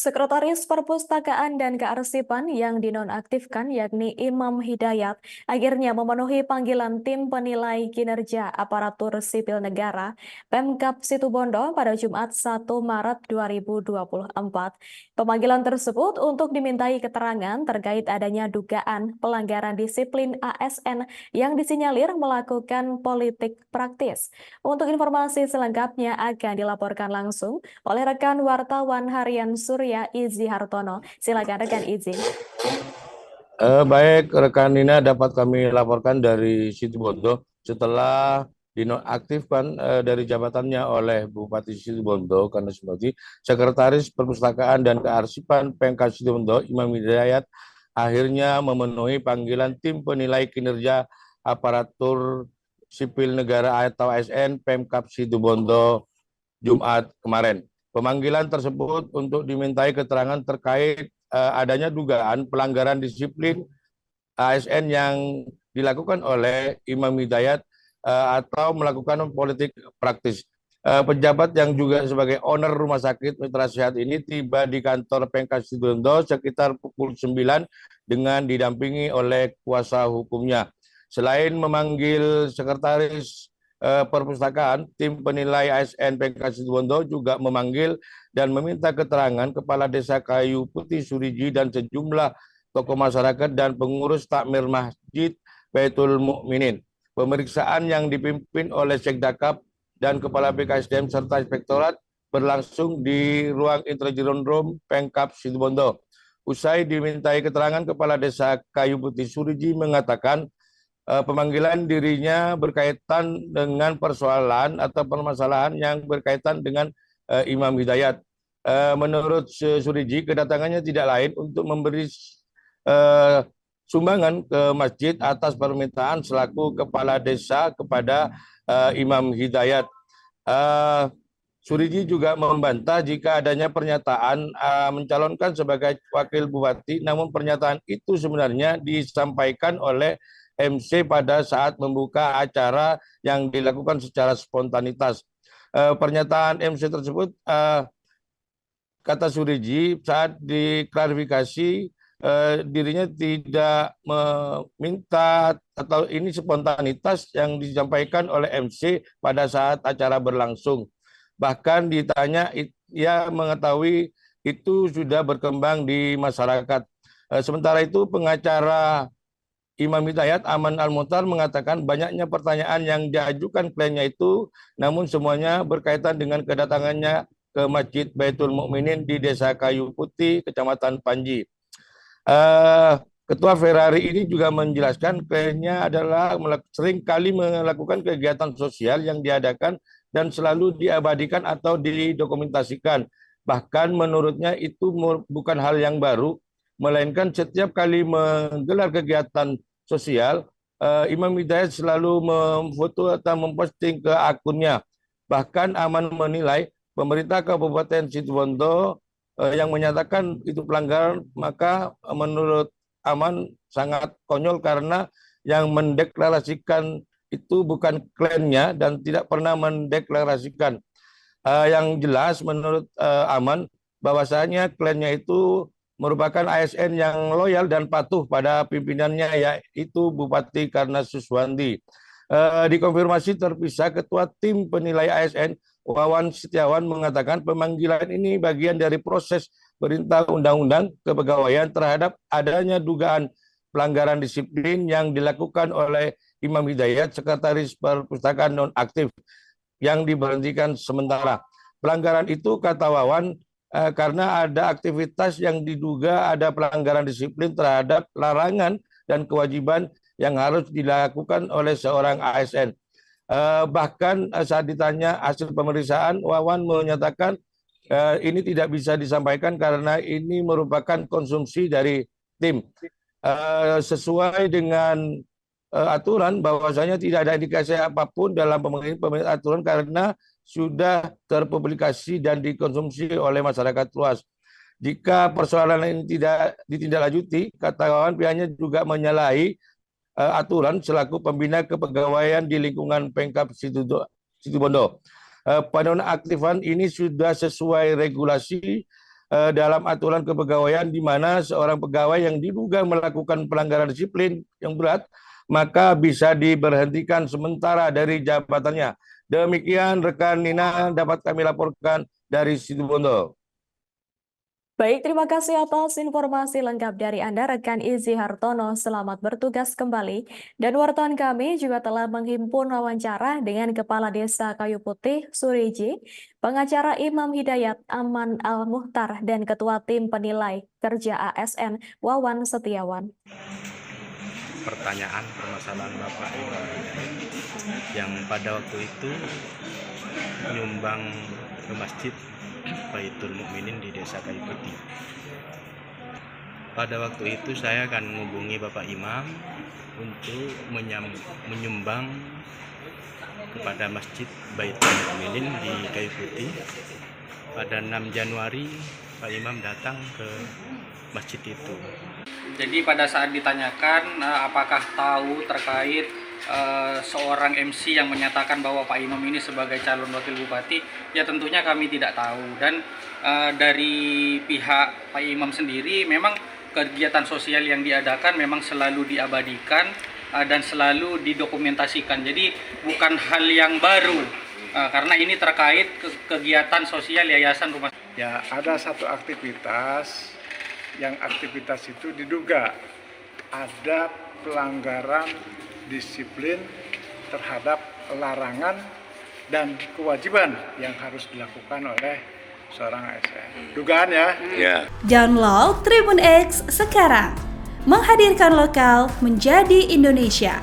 Sekretaris Perpustakaan dan Kearsipan yang dinonaktifkan yakni Imam Hidayat akhirnya memenuhi panggilan tim penilai kinerja aparatur sipil negara Pemkab Situbondo pada Jumat 1 Maret 2024. Pemanggilan tersebut untuk dimintai keterangan terkait adanya dugaan pelanggaran disiplin ASN yang disinyalir melakukan politik praktis. Untuk informasi selengkapnya akan dilaporkan langsung oleh rekan wartawan harian Surya Izi Hartono. Silakan rekan Izi. Baik, rekan Nina, dapat kami laporkan dari Situbondo setelah dinonaktifkan dari jabatannya oleh Bupati Situbondo karena sebagai Sekretaris Perpustakaan dan Kearsipan Pemkab Situbondo, Imam Hidayat akhirnya memenuhi panggilan tim penilai kinerja aparatur sipil negara atau ASN Pemkab Situbondo Jumat kemarin. Pemanggilan tersebut untuk dimintai keterangan terkait adanya dugaan pelanggaran disiplin ASN yang dilakukan oleh Imam Hidayat atau melakukan politik praktis. Pejabat yang juga sebagai owner rumah sakit Mitra Sehat ini tiba di kantor Pemkab Situbondo sekitar pukul 9 dengan didampingi oleh kuasa hukumnya. Selain memanggil sekretaris Perpustakaan, tim penilai ASN Pemkab Situbondo juga memanggil dan meminta keterangan Kepala Desa Kayu Putih Suriji dan sejumlah tokoh masyarakat dan pengurus takmir Masjid Baitul Mukminin. Pemeriksaan yang dipimpin oleh Sekdakap dan Kepala BKSDM serta Inspektorat berlangsung di ruang Interaction Room Pemkab Situbondo. Usai dimintai keterangan, Kepala Desa Kayu Putih Suriji mengatakan pemanggilan dirinya berkaitan dengan persoalan atau permasalahan yang berkaitan dengan Imam Hidayat. Menurut Suriji, kedatangannya tidak lain untuk memberi sumbangan ke masjid atas permintaan selaku kepala desa kepada Imam Hidayat. Suriji juga membantah jika adanya pernyataan mencalonkan sebagai wakil bupati, namun pernyataan itu sebenarnya disampaikan oleh MC pada saat membuka acara yang dilakukan secara spontanitas. Pernyataan MC tersebut, kata Suriji, saat diklarifikasi dirinya tidak meminta atau ini spontanitas yang disampaikan oleh MC pada saat acara berlangsung. Bahkan ditanya, ia mengetahui itu sudah berkembang di masyarakat. Sementara itu, pengacara Imam Hidayat, Aman Al-Muhtar, mengatakan banyaknya pertanyaan yang diajukan kliennya itu, namun semuanya berkaitan dengan kedatangannya ke Masjid Baitul Mukminin di Desa Kayu Putih, Kecamatan Panji. Ketua Ferrari ini juga menjelaskan kliennya adalah sering kali melakukan kegiatan sosial yang diadakan dan selalu diabadikan atau didokumentasikan. Bahkan menurutnya itu bukan hal yang baru, melainkan setiap kali menggelar kegiatan sosial, Imam Hidayat selalu memfoto atau memposting ke akunnya. Bahkan Aman menilai pemerintah Kabupaten Situbondo yang menyatakan itu pelanggaran, maka menurut Aman sangat konyol karena yang mendeklarasikan itu bukan kliennya dan tidak pernah mendeklarasikan. Yang jelas menurut Aman bahwasanya kliennya itu merupakan ASN yang loyal dan patuh pada pimpinannya, yaitu Bupati Karna Suswandi. Dikonfirmasi terpisah, Ketua Tim Penilai ASN Wawan Setiawan mengatakan pemanggilan ini bagian dari proses perintah undang-undang kepegawaian terhadap adanya dugaan pelanggaran disiplin yang dilakukan oleh Imam Hidayat, Sekretaris Perpustakaan nonaktif yang diberhentikan sementara. Pelanggaran itu, kata Wawan, karena ada aktivitas yang diduga ada pelanggaran disiplin terhadap larangan dan kewajiban yang harus dilakukan oleh seorang ASN. Bahkan saat ditanya hasil pemeriksaan, Wawan menyatakan ini tidak bisa disampaikan karena ini merupakan konsumsi dari tim. Sesuai dengan aturan, bahwasanya tidak ada indikasi apapun dalam pemanggilan aturan karena sudah terpublikasi dan dikonsumsi oleh masyarakat luas. Jika persoalan ini tidak ditindaklanjuti, kata Wawan, pihaknya juga menyalahi aturan selaku pembina kepegawaian di lingkungan Pemkab Situbondo. Penonaktifan ini sudah sesuai regulasi dalam aturan kepegawaian di mana seorang pegawai yang diduga melakukan pelanggaran disiplin yang berat maka bisa diberhentikan sementara dari jabatannya. Demikian rekan Nina dapat kami laporkan dari Situbondo. Baik, terima kasih atas informasi lengkap dari Anda, rekan Izzy Hartono. Selamat bertugas kembali. Dan wartawan kami juga telah menghimpun wawancara dengan Kepala Desa Kayu Putih, Suriji, pengacara Imam Hidayat Aman Al-Muhtar, dan Ketua Tim Penilai Kerja ASN, Wawan Setiawan. Pertanyaan permasalahan Bapak Imam yang pada waktu itu nyumbang ke masjid Baitul Mukminin di Desa Kayu Putih. Pada waktu itu saya akan menghubungi Bapak Imam untuk menyumbang kepada Masjid Baitul Mukminin di Kayu Putih. Pada 6 Januari Pak Imam datang ke masjid itu. Jadi pada saat ditanyakan apakah tahu terkait seorang MC yang menyatakan bahwa Pak Imam ini sebagai calon wakil bupati, ya tentunya kami tidak tahu. Dan dari pihak Pak Imam sendiri memang kegiatan sosial yang diadakan memang selalu diabadikan dan selalu didokumentasikan. Jadi bukan hal yang baru karena ini terkait kegiatan sosial Yayasan Rumah. Ya, ada satu aktivitas yang aktivitas itu diduga ada pelanggaran disiplin terhadap larangan dan kewajiban yang harus dilakukan oleh seorang ASN. Dugaan ya. Download Tribun X sekarang. Menghadirkan lokal menjadi Indonesia.